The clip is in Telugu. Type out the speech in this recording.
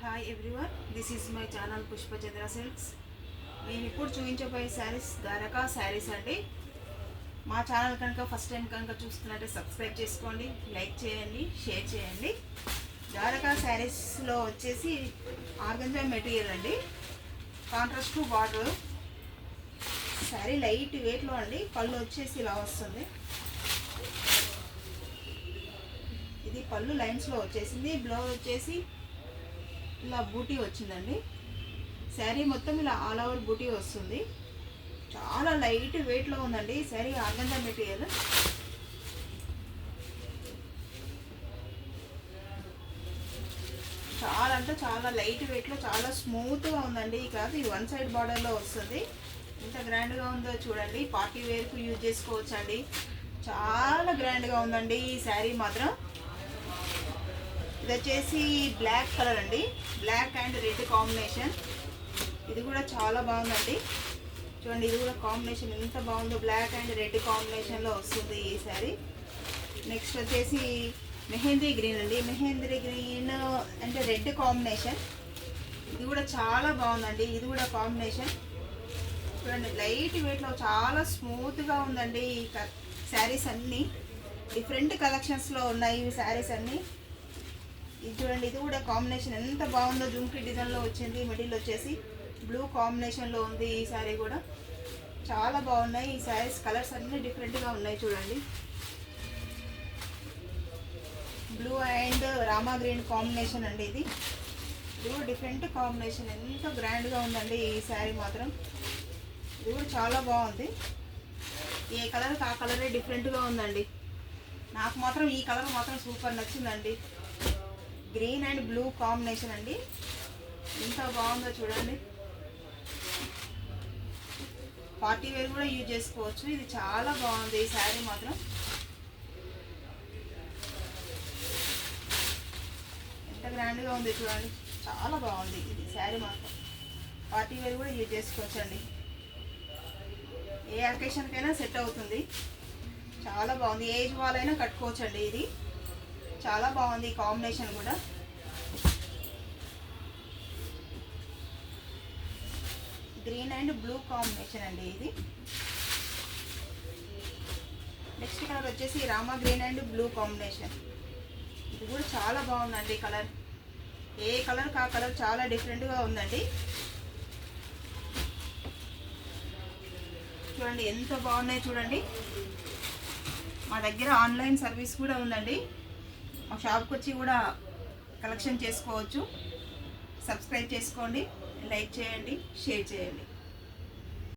Hi everyone, this is my channel Pushpachandra silks. నేను ఇప్పుడు చూపించబోయే శారీస్ ద్వారకా శారీస్ అండి. మా ఛానల్ కనుక ఫస్ట్ టైం కనుక చూస్తున్నట్టే సబ్స్క్రైబ్ చేసుకోండి, లైక్ చేయండి, షేర్ చేయండి. ద్వారకా శారీస్లో వచ్చేసి ఆర్గంజా మెటీరియల్ అండి, కాంట్రాస్ట్ బార్డర్. శారీ లైట్ వెయిట్లో అండి. పళ్ళు వచ్చేసి ఇలా వస్తుంది. ఇది పళ్ళు లైన్స్లో వచ్చేసింది. బ్లౌజ్ వచ్చేసి ఇలా బూటీ వచ్చిందండి. శారీ మొత్తం ఇలా ఆల్ ఓవర్ బూటీ వస్తుంది. చాలా లైట్ వెయిట్లో ఉందండి శారీ, ఆర్గంజా మెటీరియల్. చాలా అంటే చాలా లైట్ వెయిట్లో చాలా స్మూత్గా ఉందండి. కాదు, ఇది వన్ సైడ్ బార్డర్లో వస్తుంది. ఎంత గ్రాండ్గా ఉందో చూడండి. పార్టీ వేర్కు యూజ్ చేసుకోవచ్చు అండి. చాలా గ్రాండ్గా ఉందండి ఈ శారీ మాత్రం. ఇది వచ్చేసి బ్లాక్ కలర్ అండి, బ్లాక్ అండ్ రెడ్ కాంబినేషన్. ఇది కూడా చాలా బాగుందండి. చూడండి, ఇది కూడా కాంబినేషన్ ఎంత బాగుందో, బ్లాక్ అండ్ రెడ్ కాంబినేషన్లో వస్తుంది ఈ శారీ. నెక్స్ట్ వచ్చేసి మెహందీ గ్రీన్ అండి, మెహందీ గ్రీన్ అంటే రెడ్ కాంబినేషన్. ఇది కూడా చాలా బాగుందండి. ఇది కూడా కాంబినేషన్ చూడండి, లైట్ వెయిట్లో చాలా స్మూత్గా ఉందండి. ఈ శారీస్ అన్నీ డిఫరెంట్ కలెక్షన్స్లో ఉన్నాయి ఈ శారీస్ అన్నీ. ఇది చూడండి, ఇది కూడా కాంబినేషన్ ఎంత బాగుందో, జుంకి డిజైన్లో వచ్చింది. మిడిల్ వచ్చేసి బ్లూ కాంబినేషన్లో ఉంది. ఈ శారీ కూడా చాలా బాగున్నాయి. ఈ శారీస్ కలర్స్ అన్నీ డిఫరెంట్గా ఉన్నాయి చూడండి. Blue and Rama green combination అండి. ఇది కూడా డిఫరెంట్ కాంబినేషన్, ఎంత గ్రాండ్గా ఉందండి ఈ శారీ మాత్రం. ఇది కూడా చాలా బాగుంది. ఏ కలర్కి ఆ కలరే డిఫరెంట్గా ఉందండి. నాకు మాత్రం ఈ కలర్ మాత్రం సూపర్ నచ్చిందండి. గ్రీన్ అండ్ బ్లూ కాంబినేషన్ అండి, ఎంత బాగుందో చూడండి. పార్టీ వేర్ కూడా యూజ్ చేసుకోవచ్చు. ఇది చాలా బాగుంది ఈ శారీ మాత్రం. ఎంత గ్రాండ్గా ఉంది చూడండి, చాలా బాగుంది ఇది శారీ మాత్రం. పార్టీ వేర్ కూడా యూజ్ చేసుకోవచ్చు అండి. ఏ అకేషన్కైనా సెట్ అవుతుంది. చాలా బాగుంది. ఏజ్ వాళ్ళైనా కట్టుకోవచ్చు అండి. ఇది చాలా బాగుంది కాంబినేషన్ కూడా. గ్రీన్ అండ్ బ్లూ కాంబినేషన్ అండి ఇది. నెక్స్ట్ కలర్ వచ్చేసి Rama green and blue combination. ఇది కూడా చాలా బాగుందండి కలర్. ఏ కలర్ కా కలర్ చాలా డిఫరెంట్గా ఉందండి. చూడండి ఎంత బాగున్నాయి చూడండి. మా దగ్గర ఆన్లైన్ సర్వీస్ కూడా ఉందండి. మా షాప్కి వచ్చి కూడా కలెక్షన్ చేసుకోవచ్చు. సబ్స్క్రైబ్ చేసుకోండి, లైక్ చేయండి, షేర్ చేయండి.